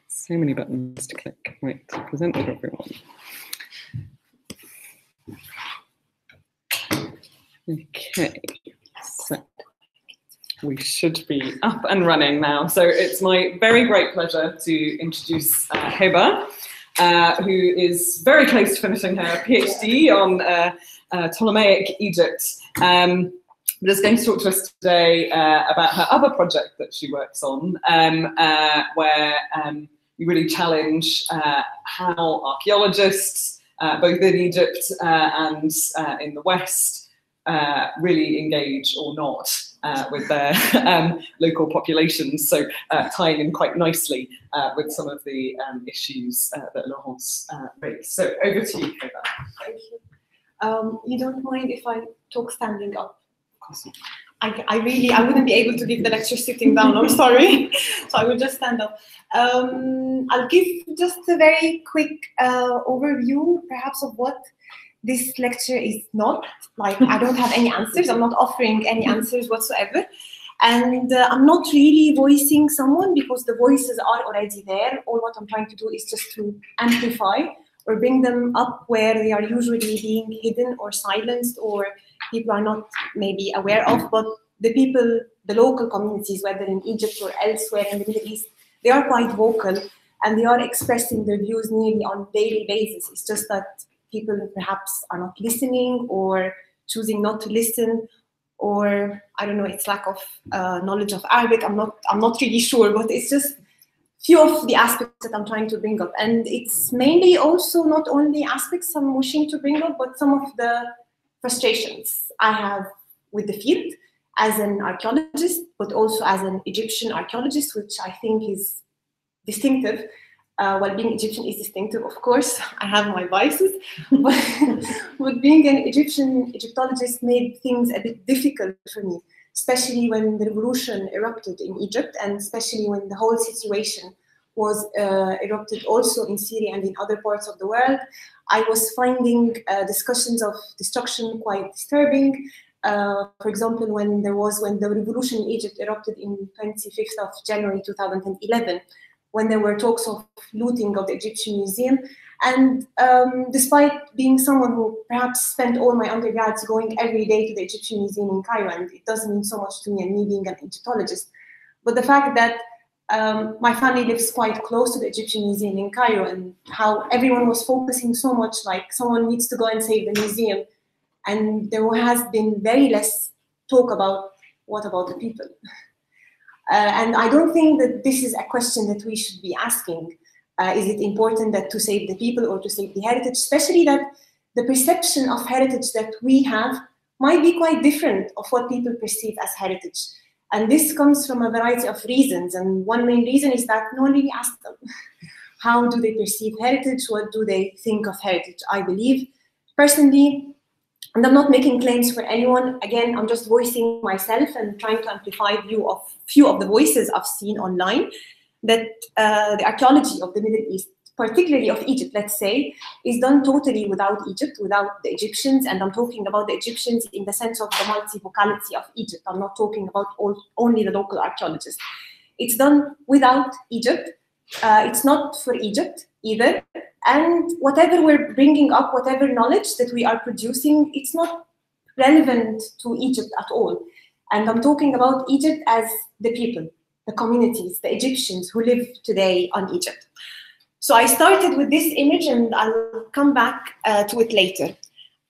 So many buttons to click. Right, present with everyone. Okay, so we should be up and running now. So it's my very great pleasure to introduce Heba, who is very close to finishing her PhD on Ptolemaic Egypt. But is going to talk to us today about her other project that she works on, where we really challenge how archaeologists, both in Egypt and in the West, really engage or not with their local populations. So tying in quite nicely with some of the issues that Laurence raised. So over to you, Heba. Thank you. You don't mind if I talk standing up? I wouldn't be able to give the lecture sitting down, I'm sorry. So I will just stand up. I'll give just a very quick overview, perhaps, of what this lecture is not. Like, I don't have any answers. I'm not offering any answers whatsoever. And I'm not really voicing someone because the voices are already there. All what I'm trying to do is just to amplify or bring them up where they are usually being hidden or silenced, or people are not maybe aware of, but the people, the local communities, whether in Egypt or elsewhere in the Middle East, they are quite vocal and they are expressing their views nearly on a daily basis. It's just that people perhaps are not listening or choosing not to listen, or I don't know, it's lack of knowledge of Arabic. I'm not really sure, but it's just few of the aspects that I'm trying to bring up. And it's mainly also not only aspects I'm wishing to bring up, but some of the frustrations I have with the field as an archaeologist, but also as an Egyptian archaeologist, which I think is distinctive. Well, being Egyptian is distinctive, of course. I have my biases, but being an Egyptologist made things a bit difficult for me, especially when the revolution erupted in Egypt, and especially when the whole situation was erupted also in Syria and in other parts of the world. I was finding discussions of destruction quite disturbing. For example, when the revolution in Egypt erupted in 25th of January 2011, when there were talks of looting of the Egyptian Museum. And despite being someone who perhaps spent all my undergrads going every day to the Egyptian Museum in Cairo, and it doesn't mean so much to me, and me being an Egyptologist, but the fact that my family lives quite close to the Egyptian Museum in Cairo, and how everyone was focusing so much like someone needs to go and save the museum, and there has been very less talk about what about the people. And I don't think that this is a question that we should be asking. Is it important that to save the people or to save the heritage? Especially that the perception of heritage that we have might be quite different of what people perceive as heritage. And this comes from a variety of reasons. And one main reason is that no one really asked them. How do they perceive heritage? What do they think of heritage? I believe, personally, and I'm not making claims for anyone. Again, I'm just voicing myself and trying to amplify few of the voices I've seen online, that the archaeology of the Middle East, particularly of Egypt, let's say, is done totally without Egypt, without the Egyptians. And I'm talking about the Egyptians in the sense of the multi-vocality of Egypt. I'm not talking about only the local archaeologists. It's done without Egypt. It's not for Egypt either. And whatever we're bringing up, whatever knowledge that we are producing, it's not relevant to Egypt at all. And I'm talking about Egypt as the people, the communities, the Egyptians who live today on Egypt. So I started with this image, and I'll come back to it later.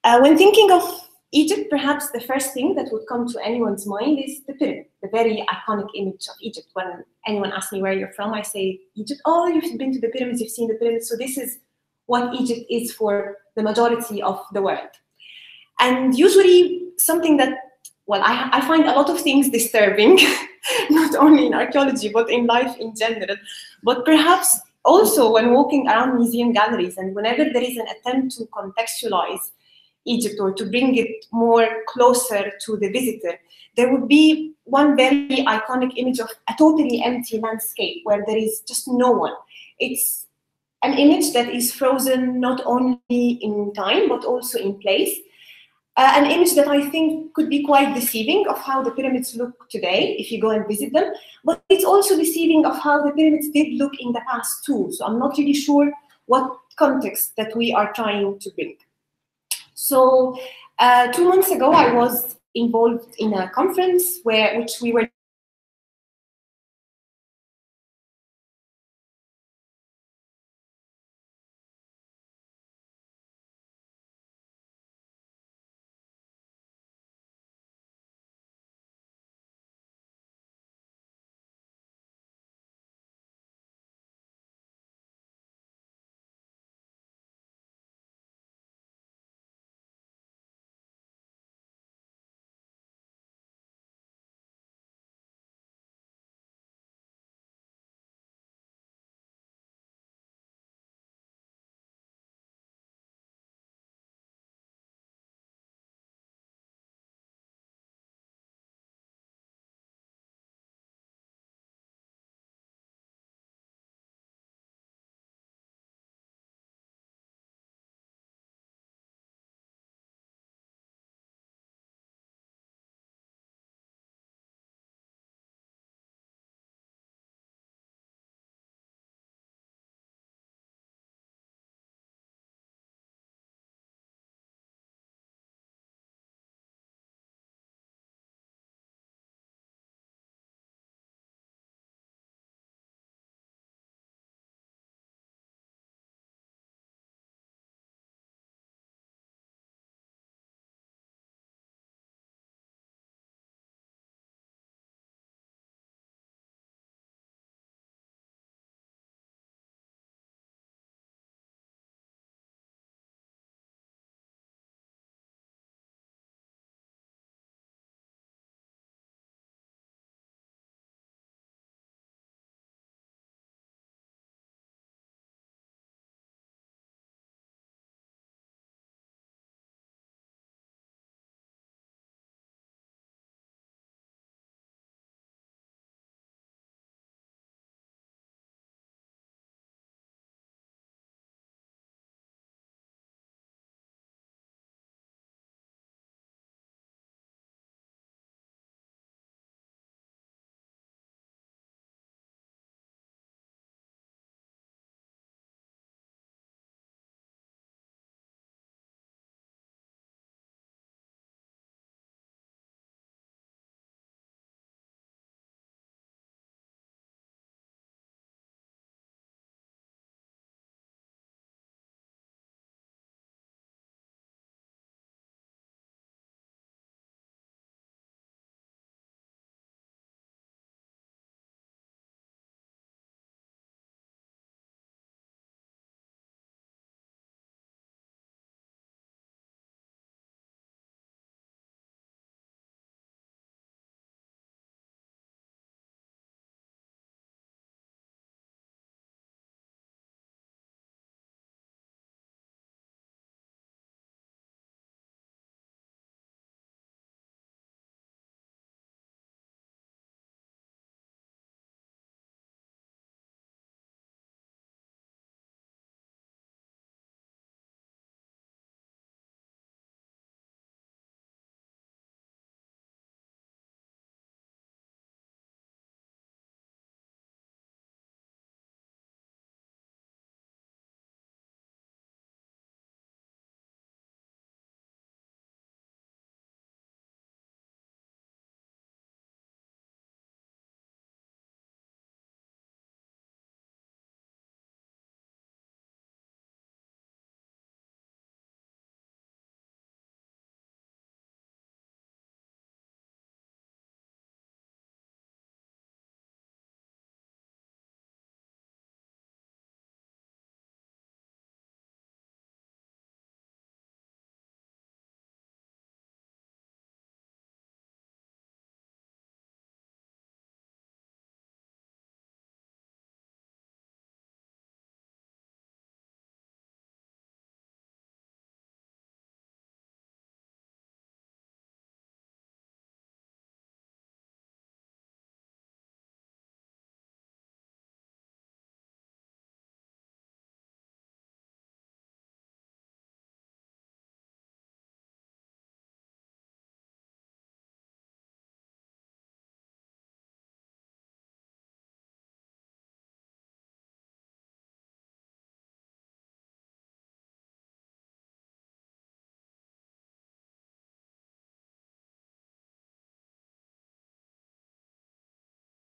When thinking of Egypt, perhaps the first thing that would come to anyone's mind is the pyramid, the very iconic image of Egypt. When anyone asks me where you're from, I say Egypt. Oh, you've been to the pyramids, you've seen the pyramids. So this is what Egypt is for the majority of the world. And usually something that, well, I find a lot of things disturbing, not only in archaeology, but in life in general. But perhaps also when walking around museum galleries, and whenever there is an attempt to contextualize Egypt or to bring it more closer to the visitor, there would be one very iconic image of a totally empty landscape where there is just no one. It's an image that is frozen not only in time, but also in place. An image that I think could be quite deceiving of how the pyramids look today, if you go and visit them, but it's also deceiving of how the pyramids did look in the past too. So I'm not really sure what context that we are trying to bring. So 2 months ago, I was involved in a conference which we were